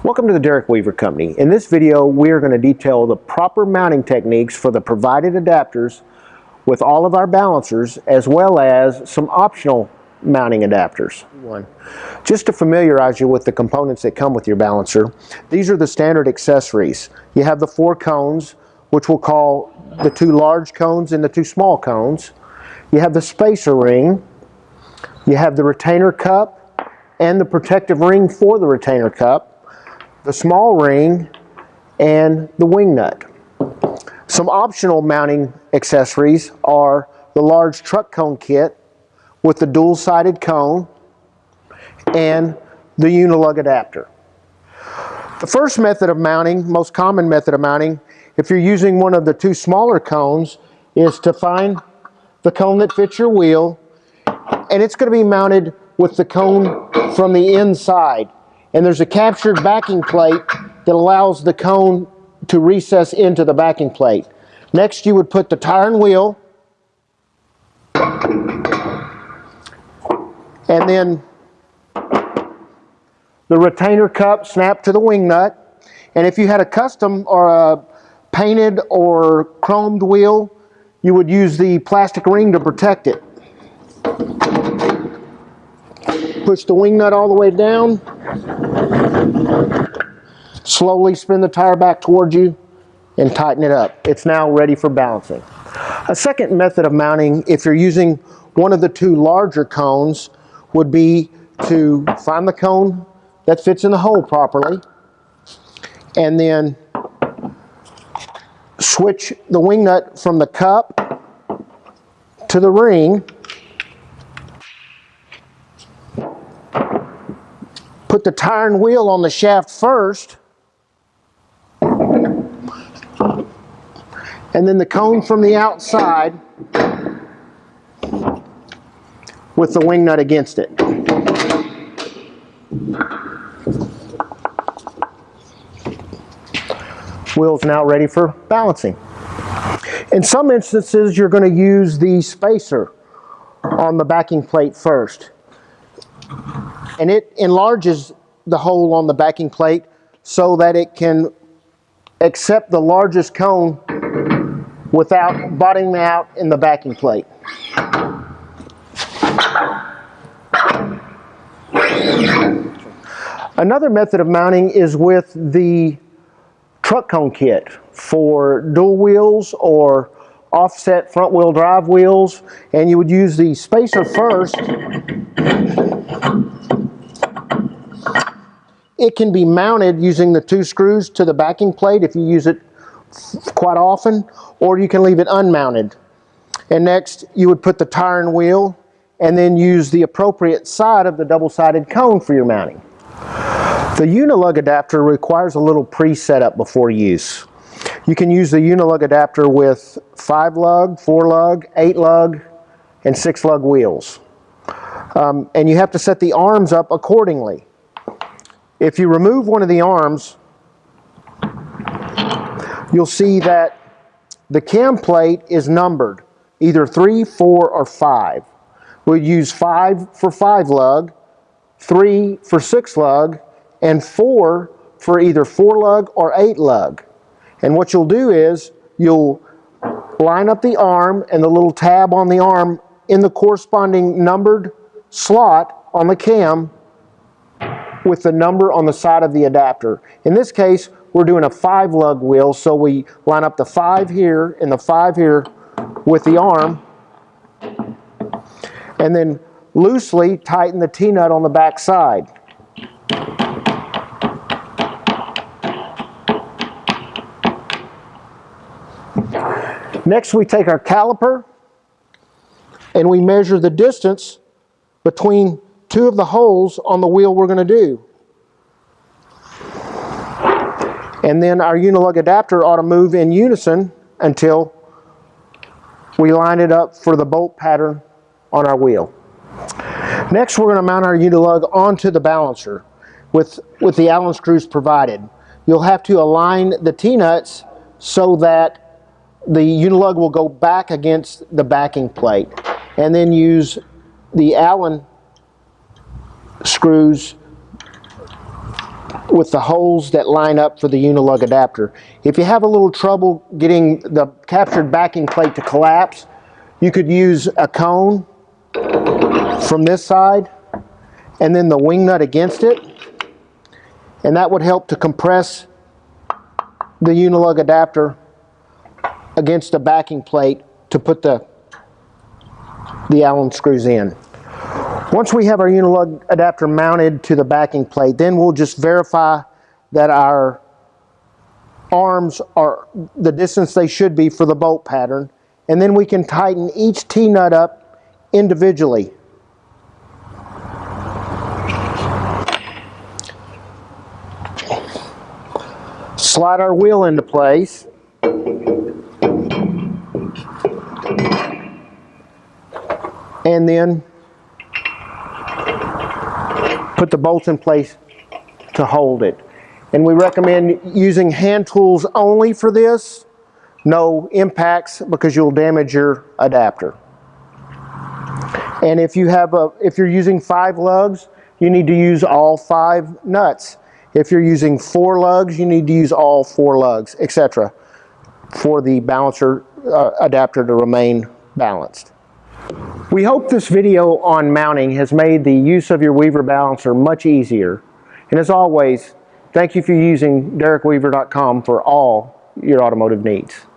Welcome to the Derek Weaver Company. In this video, we are going to detail the proper mounting techniques for the provided adapters with all of our balancers, as well as some optional mounting adapters. Just to familiarize you with the components that come with your balancer, these are the standard accessories. You have the 4 cones, which we'll call the 2 large cones and the 2 small cones. You have the spacer ring. You have the retainer cup and the protective ring for the retainer cup, the small ring, and the wing nut. Some optional mounting accessories are the large truck cone kit with the dual-sided cone and the Unilag adapter. The first method of mounting, most common method of mounting, if you're using one of the 2 smaller cones, is to find the cone that fits your wheel, and it's going to be mounted with the cone from the inside. And there's a captured backing plate that allows the cone to recess into the backing plate. Next, you would put the tire and wheel, and then the retainer cup snapped to the wing nut. And if you had a custom or a painted or chromed wheel, you would use the plastic ring to protect it. Push the wing nut all the way down. Slowly spin the tire back towards you and tighten it up. It's now ready for balancing. A second method of mounting, if you're using one of the 2 larger cones, would be to find the cone that fits in the hole properly, and then switch the wing nut from the cup to the ring. Put the tire and wheel on the shaft first, and then the cone from the outside with the wing nut against it. Wheel's now ready for balancing. In some instances, you're going to use the spacer on the backing plate first. And it enlarges the hole on the backing plate so that it can accept the largest cone without bottoming out in the backing plate. Another method of mounting is with the truck cone kit for dual wheels or offset front wheel drive wheels, and you would use the spacer first. It can be mounted using the 2 screws to the backing plate if you use it quite often, or you can leave it unmounted. And next, you would put the tire and wheel, and then use the appropriate side of the double-sided cone for your mounting. The Unilag adapter requires a little pre-setup before use. You can use the Unilag adapter with 5 lug, 4 lug, 8 lug, and 6 lug wheels. And you have to set the arms up accordingly. If you remove one of the arms, you'll see that the cam plate is numbered, either 3, 4, or 5. We'll use 5 for 5 lug, 3 for 6 lug, and 4 for either 4 lug or 8 lug. And what you'll do is you'll line up the arm and the little tab on the arm in the corresponding numbered slot on the cam with the number on the side of the adapter. In this case, we're doing a 5 lug wheel, so we line up the 5 here and the 5 here with the arm, and then loosely tighten the T-nut on the back side. Next, we take our caliper and we measure the distance between 2 of the holes on the wheel we're going to do. And then our Unilag adapter ought to move in unison until we line it up for the bolt pattern on our wheel. Next, we're going to mount our Unilag onto the balancer with the Allen screws provided. You'll have to align the T-nuts so that the Unilag will go back against the backing plate, and then use the Allen screws with the holes that line up for the Unilag adapter. If you have a little trouble getting the captured backing plate to collapse, you could use a cone from this side and then the wing nut against it, and that would help to compress the Unilag adapter against the backing plate to put the Allen screws in. Once we have our Unilag adapter mounted to the backing plate, then we'll just verify that our arms are the distance they should be for the bolt pattern, and then we can tighten each T-nut up individually. Slide our wheel into place. And then put the bolts in place to hold it. And we recommend using hand tools only for this. No impacts, because you'll damage your adapter. And if you're using 5 lugs, you need to use all 5 nuts. If you're using 4 lugs, you need to use all 4 lugs, etc., for the balancer adapter to remain balanced. We hope this video on mounting has made the use of your Weaver balancer much easier. And as always, thank you for using DerekWeaver.com for all your automotive needs.